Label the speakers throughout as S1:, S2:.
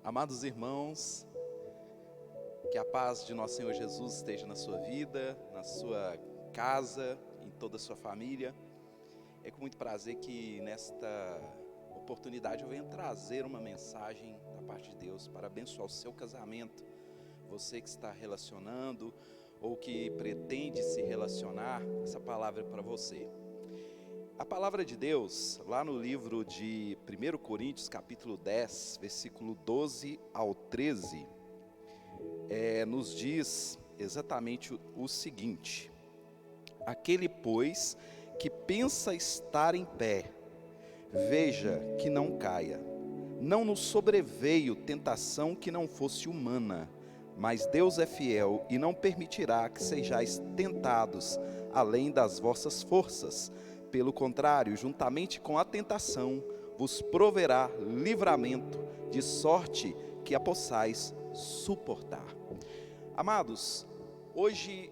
S1: Amados irmãos, que a paz de nosso Senhor Jesus esteja na sua vida, na sua casa, em toda a sua família. É com muito prazer que nesta oportunidade eu venho trazer uma mensagem da parte de Deus para abençoar o seu casamento. Você que está relacionando ou que pretende se relacionar, essa palavra é para você. A palavra de Deus, lá no livro de 1 Coríntios, capítulo 10, versículo 12 ao 13, nos diz exatamente o seguinte: aquele, pois, que pensa estar em pé, veja que não caia. Não nos sobreveio tentação que não fosse humana, mas Deus é fiel e não permitirá que sejais tentados além das vossas forças. Pelo contrário, juntamente com a tentação, vos proverá livramento, de sorte que a possais suportar. Amados, hoje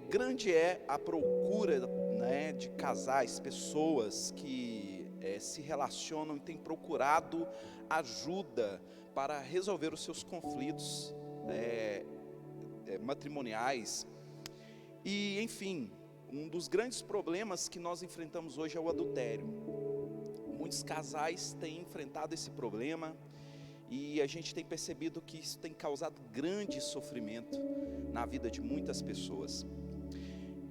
S1: grande é a procura, de casais, pessoas que se relacionam e têm procurado ajuda para resolver os seus conflitos matrimoniais. E, enfim, um dos grandes problemas que nós enfrentamos hoje é o adultério. Muitos casais têm enfrentado esse problema e a gente tem percebido que isso tem causado grande sofrimento na vida de muitas pessoas.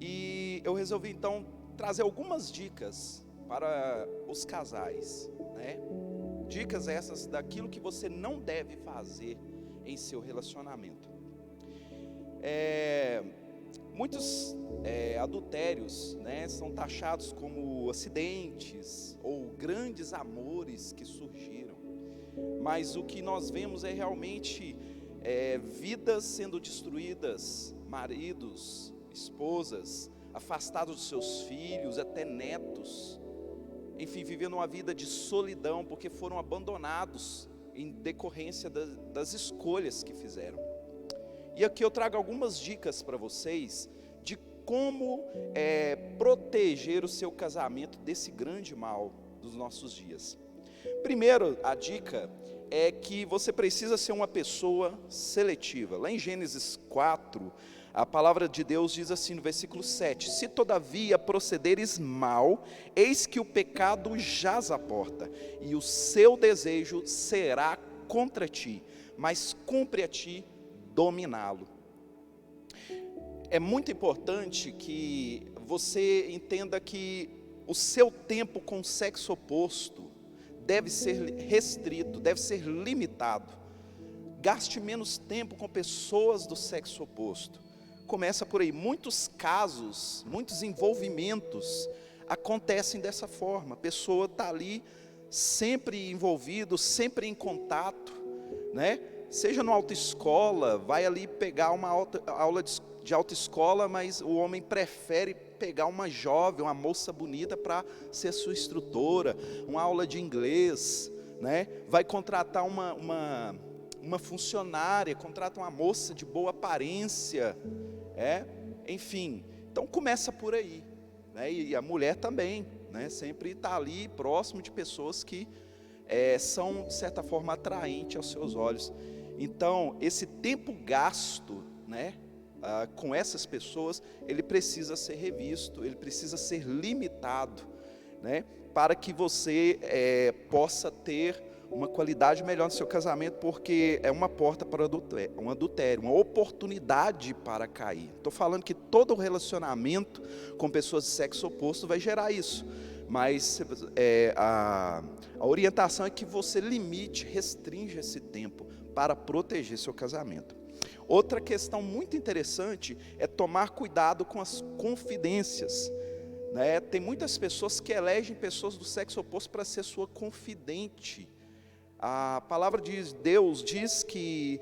S1: E eu resolvi então trazer algumas dicas para os casais, Dicas essas daquilo que você não deve fazer em seu relacionamento. Muitos adultérios, são taxados como acidentes ou grandes amores que surgiram. Mas o que nós vemos é realmente vidas sendo destruídas, maridos, esposas, afastados dos seus filhos, até netos. Enfim, vivendo uma vida de solidão porque foram abandonados em decorrência das escolhas que fizeram. E aqui eu trago algumas dicas para vocês de como proteger o seu casamento desse grande mal dos nossos dias. Primeiro, a dica é que você precisa ser uma pessoa seletiva. Lá em Gênesis 4, a palavra de Deus diz assim no versículo 7: se todavia procederes mal, eis que o pecado jaz à porta, e o seu desejo será contra ti, mas cumpre a ti dominá-lo. É muito importante que você entenda que o seu tempo com o sexo oposto deve ser restrito, deve ser limitado. Gaste menos tempo com pessoas do sexo oposto. Começa por aí. Muitos casos, muitos envolvimentos acontecem dessa forma. A pessoa está ali sempre envolvido, sempre em contato, Seja no autoescola, vai ali pegar uma aula de autoescola, mas o homem prefere pegar uma jovem, uma moça bonita para ser sua instrutora, uma aula de inglês, vai contratar uma funcionária, contrata uma moça de boa aparência, enfim. Então começa por aí, e a mulher também, sempre está ali próximo de pessoas que são de certa forma atraentes aos seus olhos. Então esse tempo gasto, com essas pessoas, ele precisa ser revisto, ele precisa ser limitado, para que você possa ter uma qualidade melhor no seu casamento, porque é uma porta para um adultério, uma oportunidade para cair. Estou falando que todo relacionamento com pessoas de sexo oposto vai gerar isso, mas a orientação é que você limite, restrinja esse tempo para proteger seu casamento. Outra questão muito interessante é tomar cuidado com as confidências. Tem muitas pessoas que elegem pessoas do sexo oposto para ser sua confidente. A palavra de Deus diz que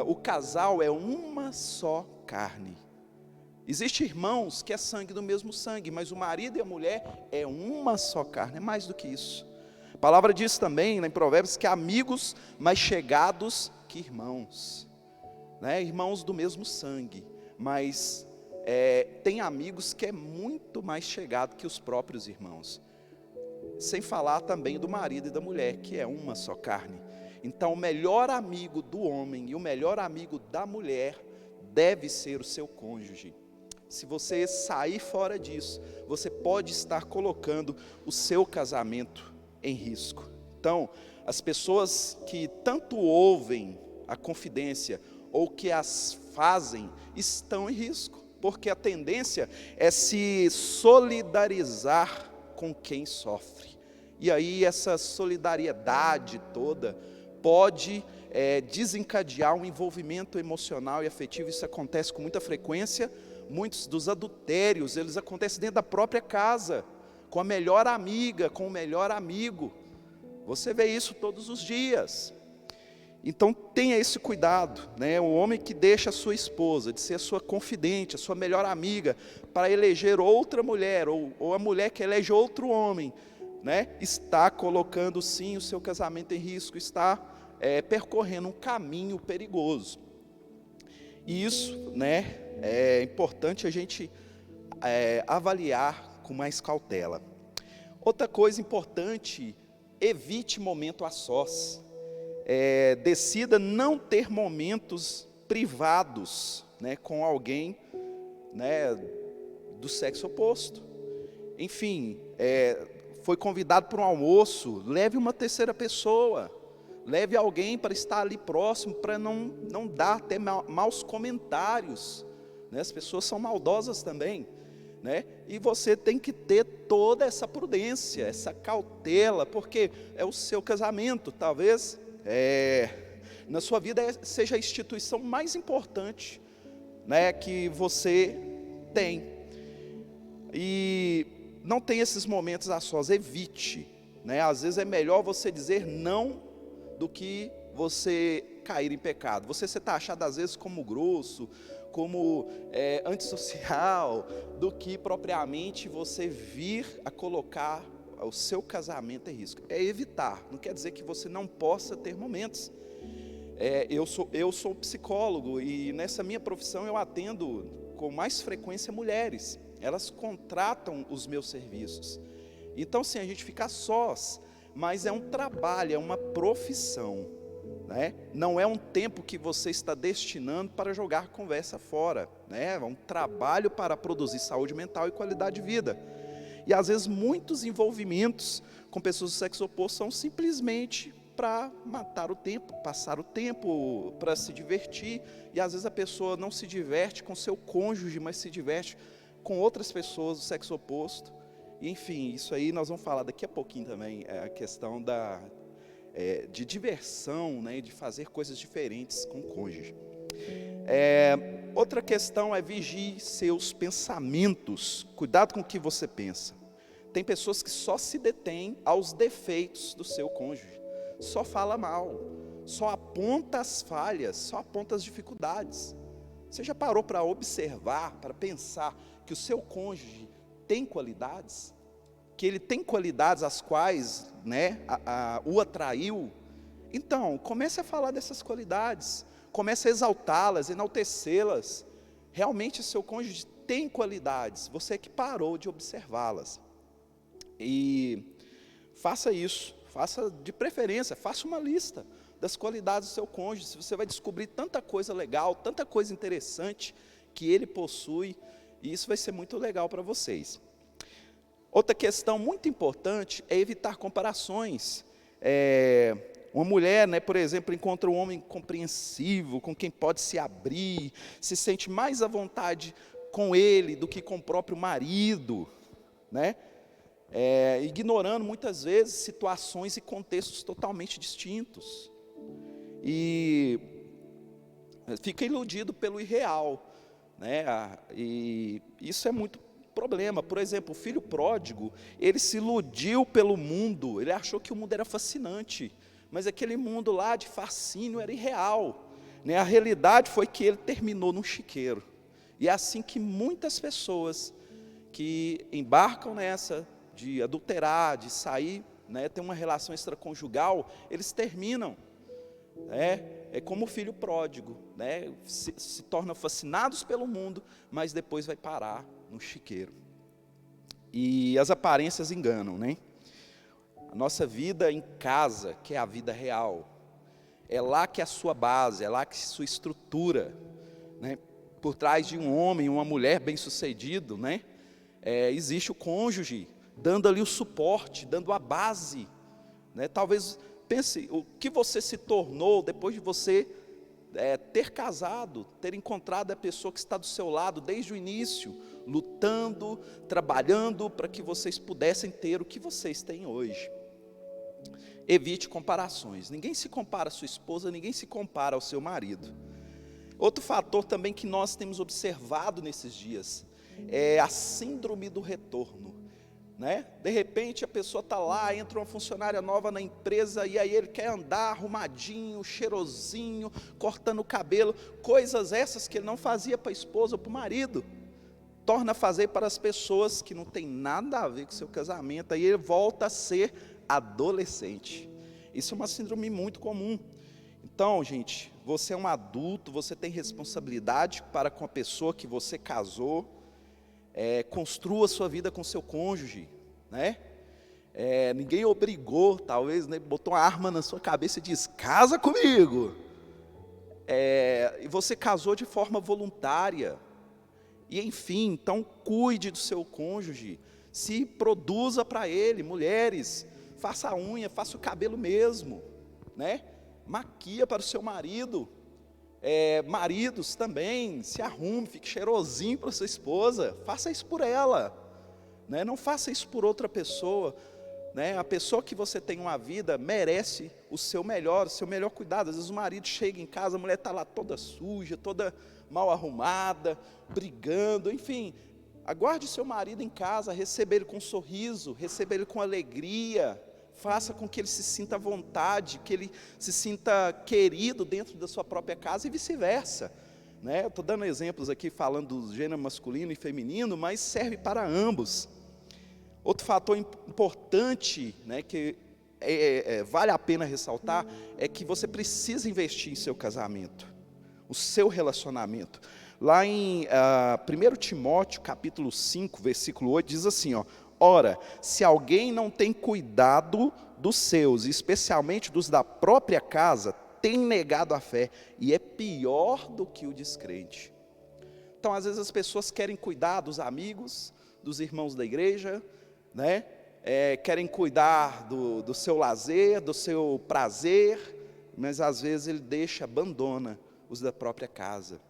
S1: o casal é uma só carne. Existem irmãos que é sangue do mesmo sangue, mas o marido e a mulher é uma só carne, é mais do que isso. A palavra diz também, em Provérbios, que há amigos mais chegados que irmãos. Irmãos do mesmo sangue, mas tem amigos que é muito mais chegado que os próprios irmãos. Sem falar também do marido e da mulher, que é uma só carne. Então, o melhor amigo do homem e o melhor amigo da mulher deve ser o seu cônjuge. Se você sair fora disso, você pode estar colocando o seu casamento em risco. Então, as pessoas que tanto ouvem a confidência ou que as fazem, estão em risco, porque a tendência é se solidarizar com quem sofre. E aí essa solidariedade toda pode desencadear um envolvimento emocional e afetivo. Isso acontece com muita frequência. Muitos dos adultérios, eles acontecem dentro da própria casa, com a melhor amiga, com o melhor amigo. Você vê isso todos os dias. Então tenha esse cuidado, né? O homem que deixa a sua esposa, de ser a sua confidente, a sua melhor amiga, para eleger outra mulher, ou a mulher que elege outro homem, né? Está colocando sim o seu casamento em risco, está percorrendo um caminho perigoso. E isso, né, é importante a gente avaliar com mais cautela. Outra coisa importante, evite momento a sós. Decida não ter momentos privados, né, com alguém, né, do sexo oposto. Enfim, foi convidado para um almoço, leve uma terceira pessoa, leve alguém para estar ali próximo, para não dar até maus comentários, né? As pessoas são maldosas também, né? E você tem que ter toda essa prudência, essa cautela, porque é o seu casamento, talvez na sua vida seja a instituição mais importante, né, que você tem. E não tem esses momentos a sós, evite, né? Às vezes é melhor você dizer não do que você cair em pecado. Você ser taxado às vezes como grosso, como antissocial, do que propriamente você vir a colocar o seu casamento em risco. É evitar, não quer dizer que você não possa ter momentos. Eu sou psicólogo e nessa minha profissão eu atendo com mais frequência mulheres. Elas contratam os meus serviços. Então sim, a gente fica sós, mas é um trabalho, é uma profissão, né? Não é um tempo que você está destinando para jogar conversa fora, né? É um trabalho para produzir saúde mental e qualidade de vida. E às vezes muitos envolvimentos com pessoas do sexo oposto são simplesmente para matar o tempo, passar o tempo, para se divertir. E às vezes a pessoa não se diverte com seu cônjuge, mas se diverte com outras pessoas do sexo oposto. E, enfim, isso aí nós vamos falar daqui a pouquinho também, a questão de diversão, né, de fazer coisas diferentes com o cônjuge. Outra questão é vigie seus pensamentos, cuidado com o que você pensa. Tem pessoas que só se detêm aos defeitos do seu cônjuge, só fala mal, só aponta as falhas, só aponta as dificuldades. Você já parou para observar, para pensar que o seu cônjuge tem qualidades? Que ele tem qualidades as quais, né, o atraiu? Então, comece a falar dessas qualidades, comece a exaltá-las, enaltecê-las. Realmente o seu cônjuge tem qualidades, você é que parou de observá-las. E faça isso, faça de preferência, faça uma lista das qualidades do seu cônjuge. Você vai descobrir tanta coisa legal, tanta coisa interessante que ele possui, e isso vai ser muito legal para vocês. Outra questão muito importante é evitar comparações. Uma mulher, né, por exemplo, encontra um homem compreensivo, com quem pode se abrir, se sente mais à vontade com ele do que com o próprio marido, né? Ignorando muitas vezes situações e contextos totalmente distintos. E fica iludido pelo irreal, né? E isso é muito problema. Por exemplo, o filho pródigo, ele se iludiu pelo mundo, ele achou que o mundo era fascinante, mas aquele mundo lá de fascínio era irreal, né? A realidade foi que ele terminou num chiqueiro. E é assim que muitas pessoas que embarcam nessa de adulterar, de sair, né, ter uma relação extraconjugal, eles terminam. É como o filho pródigo, né, se tornam fascinados pelo mundo, mas depois vai parar no chiqueiro. E as aparências enganam, né? A nossa vida em casa, que é a vida real, É lá que é a sua base, é lá que é a sua estrutura, né? Por trás de um homem, uma mulher bem-sucedido, né? Existe o cônjuge, dando ali o suporte, dando a base, né? Talvez, pense, o que você se tornou depois de você ter casado, ter encontrado a pessoa que está do seu lado desde o início, lutando, trabalhando para que vocês pudessem ter o que vocês têm hoje. Evite comparações. Ninguém se compara à sua esposa, ninguém se compara ao seu marido. Outro fator também que nós temos observado nesses dias é a síndrome do retorno, né? De repente a pessoa está lá, entra uma funcionária nova na empresa e aí ele quer andar arrumadinho, cheirosinho, cortando o cabelo, coisas essas que ele não fazia para a esposa ou para o marido, torna a fazer para as pessoas que não tem nada a ver com o seu casamento, aí ele volta a ser adolescente. Isso é uma síndrome muito comum. Então, gente, você é um adulto, você tem responsabilidade para com a pessoa que você casou, construa a sua vida com seu cônjuge, né? Ninguém obrigou, talvez, né, botou uma arma na sua cabeça e diz, casa comigo. E você casou de forma voluntária. E enfim, então cuide do seu cônjuge, se produza para ele. Mulheres, faça a unha, faça o cabelo mesmo, né? Maquia para o seu marido. Maridos também, se arrume, fique cheirosinho para a sua esposa, faça isso por ela, né? Não faça isso por outra pessoa, né? A pessoa que você tem uma vida merece o seu melhor cuidado. Às vezes o marido chega em casa, a mulher está lá toda suja, toda mal arrumada, brigando, enfim, aguarde seu marido em casa, receba ele com um sorriso, receba ele com alegria, faça com que ele se sinta à vontade, que ele se sinta querido dentro da sua própria casa e vice-versa, né? Estou dando exemplos aqui falando do gênero masculino e feminino, mas serve para ambos. Outro fator importante, né, que vale a pena ressaltar, é que você precisa investir em seu casamento, o seu relacionamento. Lá em 1 Timóteo, capítulo 5, versículo 8, diz assim, ó, ora, se alguém não tem cuidado dos seus, especialmente dos da própria casa, tem negado a fé, e é pior do que o descrente. Então, às vezes as pessoas querem cuidar dos amigos, dos irmãos da igreja, né? Querem cuidar do seu lazer, do seu prazer, mas às vezes ele abandona os da própria casa.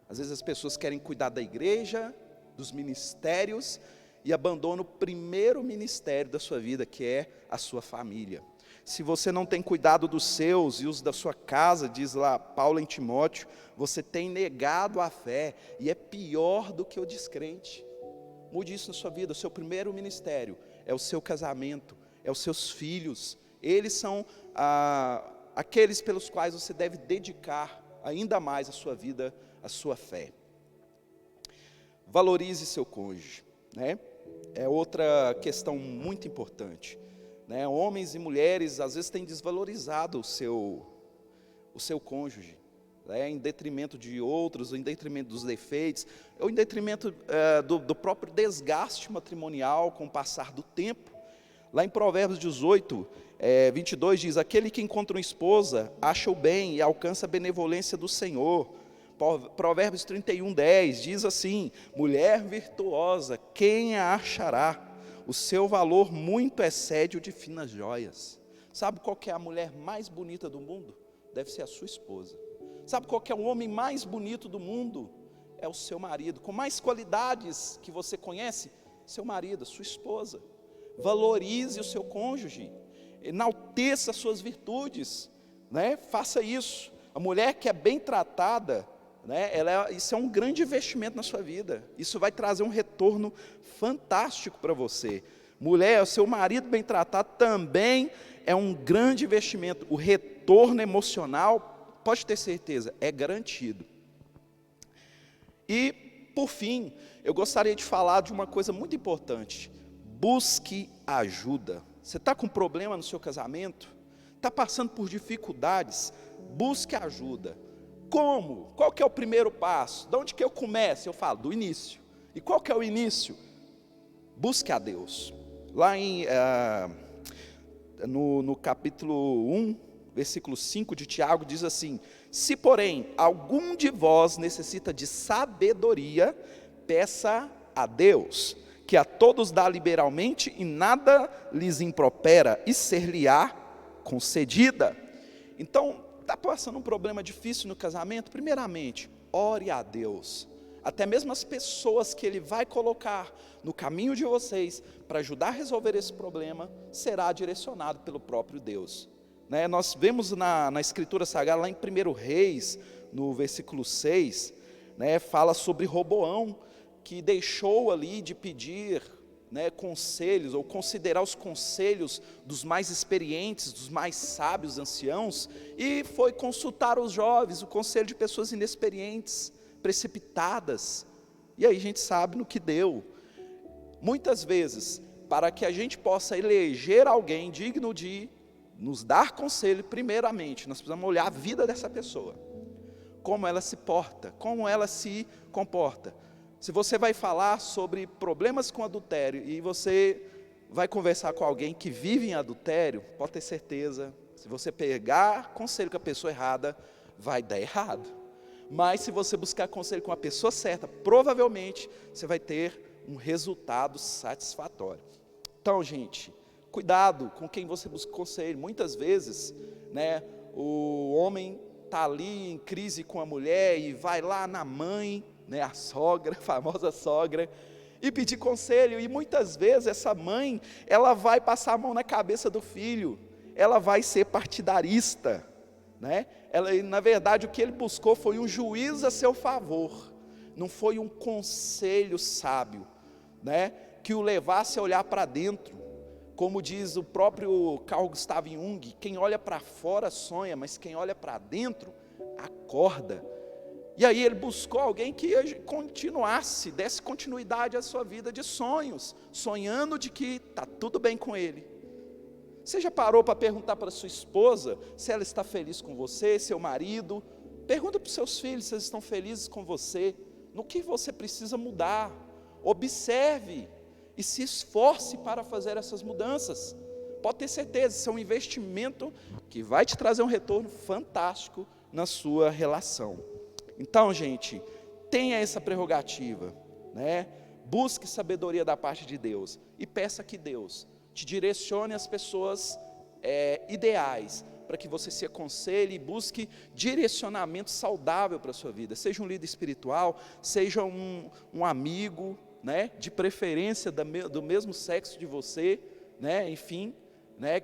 S1: Às vezes as pessoas querem cuidar da igreja, dos ministérios, e abandona o primeiro ministério da sua vida, que é a sua família. Se você não tem cuidado dos seus e os da sua casa, diz lá Paulo em Timóteo, você tem negado a fé, e é pior do que o descrente. Mude isso na sua vida. O seu primeiro ministério é o seu casamento, é os seus filhos. Eles são aqueles pelos quais você deve dedicar ainda mais a sua vida, a sua fé. Valorize seu cônjuge, né? É outra questão muito importante, né? Homens e mulheres às vezes têm desvalorizado o seu cônjuge, né? Em detrimento de outros, em detrimento dos defeitos, ou em detrimento do próprio desgaste matrimonial com o passar do tempo. Lá em Provérbios 18, 22 diz, aquele que encontra uma esposa acha o bem e alcança a benevolência do Senhor. Provérbios 31, 10 diz assim, mulher virtuosa, quem a achará? O seu valor muito excede o de finas joias. Sabe qual que é a mulher mais bonita do mundo? Deve ser a sua esposa. Sabe qual que é o homem mais bonito do mundo? É o seu marido. Com mais qualidades que você conhece, seu marido, sua esposa. Valorize o seu cônjuge, enalteça as suas virtudes, né? Faça isso. A mulher que é bem tratada, né? Isso é um grande investimento na sua vida. Isso vai trazer um retorno fantástico para você. Mulher, o seu marido bem tratado também é um grande investimento. O retorno emocional, pode ter certeza, é garantido. E, por fim, eu gostaria de falar de uma coisa muito importante. Busque ajuda. Você está com problema no seu casamento? Está passando por dificuldades? Busque ajuda. Como? Qual que é o primeiro passo? De onde que eu começo? Eu falo, do início. E qual que é o início? Busque a Deus. Lá no capítulo 1, versículo 5 de Tiago diz assim: se porém algum de vós necessita de sabedoria, peça a Deus, que a todos dá liberalmente e nada lhes impropera, e ser-lhe-á concedida. Então, está passando um problema difícil no casamento? Primeiramente, ore a Deus. Até mesmo as pessoas que Ele vai colocar no caminho de vocês para ajudar a resolver esse problema, será direcionado pelo próprio Deus. Nós vemos na Escritura Sagrada, lá em 1 Reis, no versículo 6, fala sobre Roboão, que deixou ali de pedir conselhos, ou considerar os conselhos dos mais experientes, dos mais sábios anciãos, e foi consultar os jovens, o conselho de pessoas inexperientes, precipitadas, e aí a gente sabe no que deu. Muitas vezes, para que a gente possa eleger alguém digno de nos dar conselho, primeiramente, nós precisamos olhar a vida dessa pessoa, como ela se porta, como ela se comporta. Se você vai falar sobre problemas com adultério, e você vai conversar com alguém que vive em adultério, pode ter certeza, se você pegar conselho com a pessoa errada, vai dar errado. Mas se você buscar conselho com a pessoa certa, provavelmente você vai ter um resultado satisfatório. Então, gente, cuidado com quem você busca conselho. Muitas vezes, o homem está ali em crise com a mulher e vai lá na mãe, a sogra, a famosa sogra, e pedir conselho. E muitas vezes essa mãe, ela vai passar a mão na cabeça do filho, ela vai ser partidarista. Na verdade, o que ele buscou foi um juiz a seu favor, não foi um conselho sábio, que o levasse a olhar para dentro. Como diz o próprio Carl Gustav Jung, quem olha para fora sonha, mas quem olha para dentro acorda. E aí ele buscou alguém que continuasse, desse continuidade à sua vida de sonhos, sonhando de que está tudo bem com ele. Você já parou para perguntar para sua esposa se ela está feliz com você, seu marido? Pergunta para os seus filhos se eles estão felizes com você, no que você precisa mudar. Observe e se esforce para fazer essas mudanças. Pode ter certeza, isso é um investimento que vai te trazer um retorno fantástico na sua relação. Então, gente, tenha essa prerrogativa, busque sabedoria da parte de Deus e peça que Deus te direcione as pessoas ideais, para que você se aconselhe e busque direcionamento saudável para a sua vida, seja um líder espiritual, seja um amigo, de preferência do mesmo sexo de você, enfim,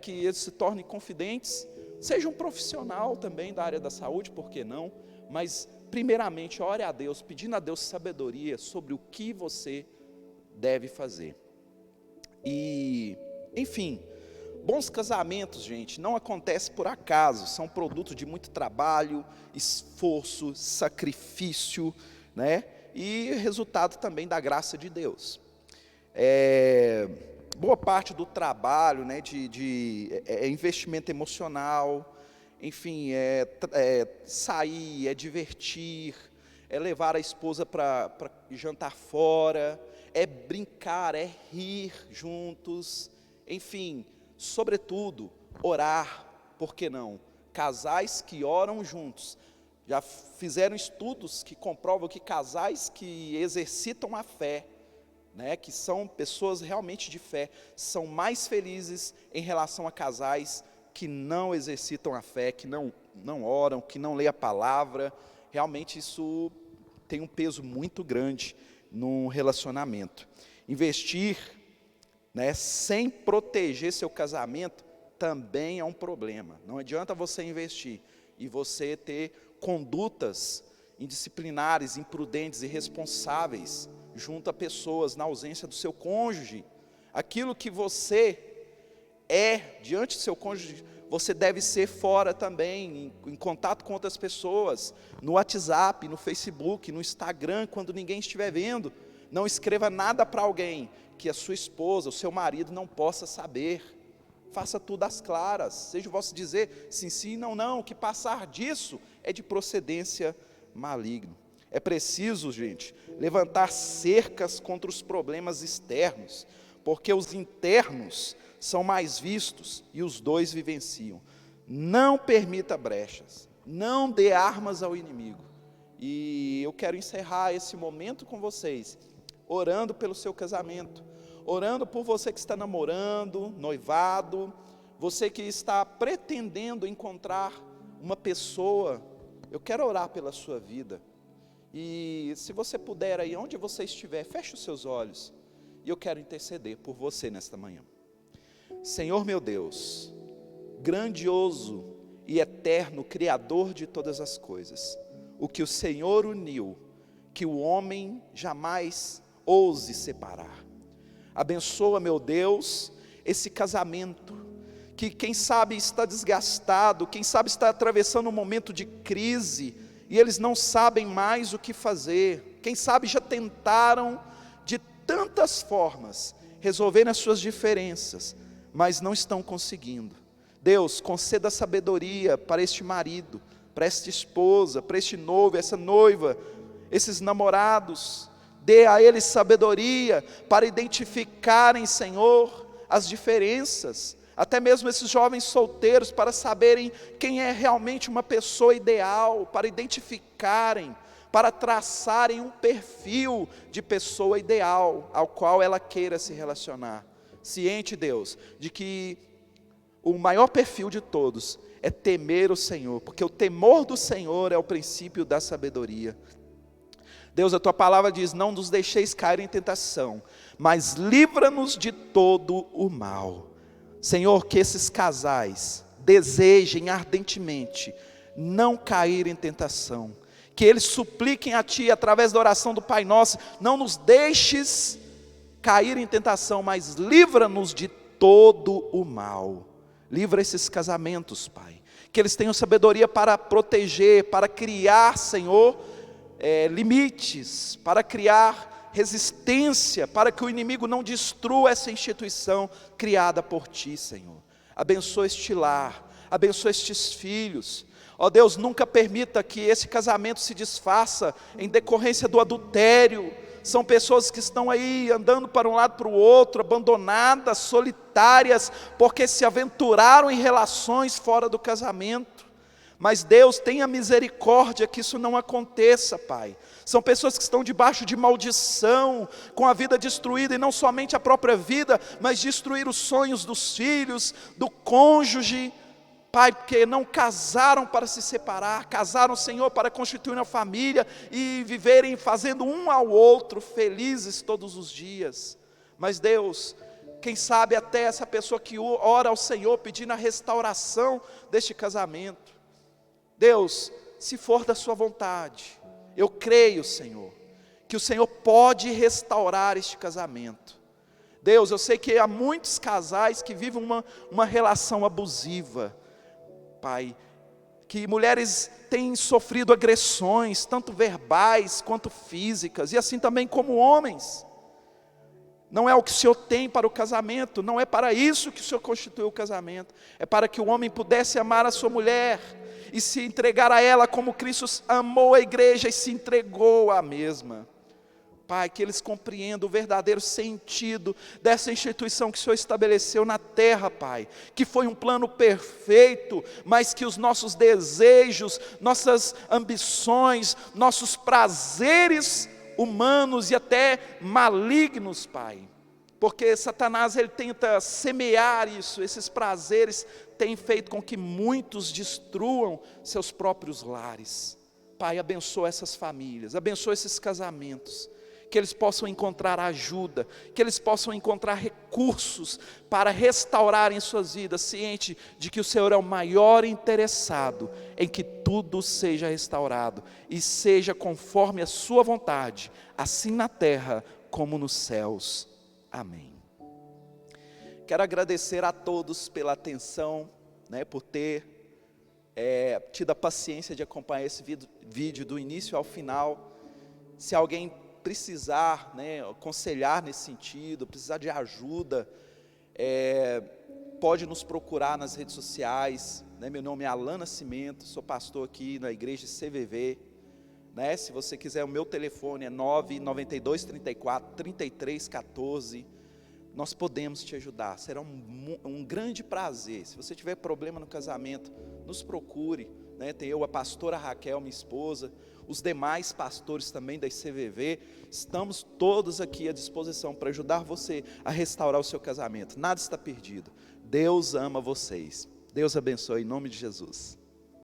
S1: que eles se tornem confidentes, seja um profissional também da área da saúde, por que não? Mas primeiramente ore a Deus, pedindo a Deus sabedoria sobre o que você deve fazer. E, enfim, bons casamentos, gente, não acontecem por acaso, são produto de muito trabalho, esforço, sacrifício, e resultado também da graça de Deus. Boa parte do trabalho, é investimento emocional, enfim, sair, divertir, levar a esposa para jantar fora, brincar, rir juntos, enfim, sobretudo, orar, por que não? Casais que oram juntos, já fizeram estudos que comprovam que casais que exercitam a fé, que são pessoas realmente de fé, são mais felizes em relação a casais que não exercitam a fé, que não oram, que não leem a palavra. Realmente isso tem um peso muito grande num relacionamento. Investir, sem proteger seu casamento também é um problema. Não adianta você investir e você ter condutas indisciplinares, imprudentes, irresponsáveis junto a pessoas na ausência do seu cônjuge. Aquilo que você diante do seu cônjuge, você deve ser fora também, em contato com outras pessoas, no WhatsApp, no Facebook, no Instagram, quando ninguém estiver vendo. Não escreva nada para alguém que a sua esposa, o seu marido não possa saber. Faça tudo às claras, seja o vosso dizer sim, sim, não, não, que passar disso é de procedência maligna. É preciso, gente, levantar cercas contra os problemas externos, porque os internos são mais vistos e os dois vivenciam. Não permita brechas, não dê armas ao inimigo. E eu quero encerrar esse momento com vocês, orando pelo seu casamento, orando por você que está namorando, noivado, você que está pretendendo encontrar uma pessoa. Eu quero orar pela sua vida. E se você puder aí, onde você estiver, feche os seus olhos. E eu quero interceder por você nesta manhã. Senhor meu Deus, grandioso e eterno Criador de todas as coisas, o que o Senhor uniu, que o homem jamais ouse separar. Abençoa, meu Deus, esse casamento, que quem sabe está desgastado, quem sabe está atravessando um momento de crise, e eles não sabem mais o que fazer. Quem sabe já tentaram de tantas formas resolver as suas diferenças, mas não estão conseguindo. Deus, conceda sabedoria para este marido, para esta esposa, para este noivo, essa noiva, esses namorados. Dê a eles sabedoria para identificarem, Senhor, as diferenças. Até mesmo esses jovens solteiros, para saberem quem é realmente uma pessoa ideal, para identificarem, para traçarem um perfil de pessoa ideal, ao qual ela queira se relacionar. Ciente, Deus, de que o maior perfil de todos é temer o Senhor, porque o temor do Senhor é o princípio da sabedoria. Deus, a tua palavra diz: não nos deixeis cair em tentação, mas livra-nos de todo o mal. Senhor, que esses casais desejem ardentemente não cair em tentação, que eles supliquem a Ti através da oração do Pai Nosso: não nos deixes cair em tentação, mas livra-nos de todo o mal. Livra esses casamentos, Pai, que eles tenham sabedoria para proteger, para criar, Senhor, limites, para criar resistência, para que o inimigo não destrua essa instituição criada por Ti, Senhor. Abençoa este lar, abençoa estes filhos. Ó Deus, nunca permita que esse casamento se desfaça em decorrência do adultério. São pessoas que estão aí andando para um lado para o outro, abandonadas, solitárias, porque se aventuraram em relações fora do casamento. Mas Deus, tenha misericórdia que isso não aconteça, Pai. São pessoas que estão debaixo de maldição, com a vida destruída, e não somente a própria vida, mas destruir os sonhos dos filhos, do cônjuge, Pai, porque não casaram para se separar, casaram, Senhor, para constituir uma família e viverem fazendo um ao outro felizes todos os dias. Mas Deus, quem sabe até essa pessoa que ora ao Senhor pedindo a restauração deste casamento. Deus, se for da sua vontade, eu creio, Senhor, que o Senhor pode restaurar este casamento. Deus, eu sei que há muitos casais que vivem uma relação abusiva, Pai, que mulheres têm sofrido agressões, tanto verbais quanto físicas, e assim também como homens. Não é o que o Senhor tem para o casamento, não é para isso que o Senhor constituiu o casamento, é para que o homem pudesse amar a sua mulher, e se entregar a ela como Cristo amou a igreja e se entregou à mesma. Pai, que eles compreendam o verdadeiro sentido dessa instituição que o Senhor estabeleceu na terra, Pai, que foi um plano perfeito, mas que os nossos desejos, nossas ambições, nossos prazeres humanos e até malignos, Pai, porque Satanás ele tenta semear isso, esses prazeres têm feito com que muitos destruam seus próprios lares. Pai, abençoa essas famílias, abençoa esses casamentos, que eles possam encontrar ajuda, que eles possam encontrar recursos para restaurarem suas vidas, ciente de que o Senhor é o maior interessado em que tudo seja restaurado e seja conforme a sua vontade, assim na terra como nos céus. Amém. Quero agradecer a todos pela atenção, por ter tido a paciência de acompanhar esse vídeo do início ao final. Se alguém precisar, aconselhar nesse sentido, precisar de ajuda, pode nos procurar nas redes sociais. Meu nome é Alan Nascimento, sou pastor aqui na igreja CVV. Se você quiser, o meu telefone é 992 34 33 14. nós podemos te ajudar, será um grande prazer. Se você tiver problema no casamento, nos procure, né? Tem eu, a pastora Raquel, minha esposa, os demais pastores também da ICVV, estamos todos aqui à disposição para ajudar você a restaurar o seu casamento. Nada está perdido, Deus ama vocês. Deus abençoe em nome de Jesus.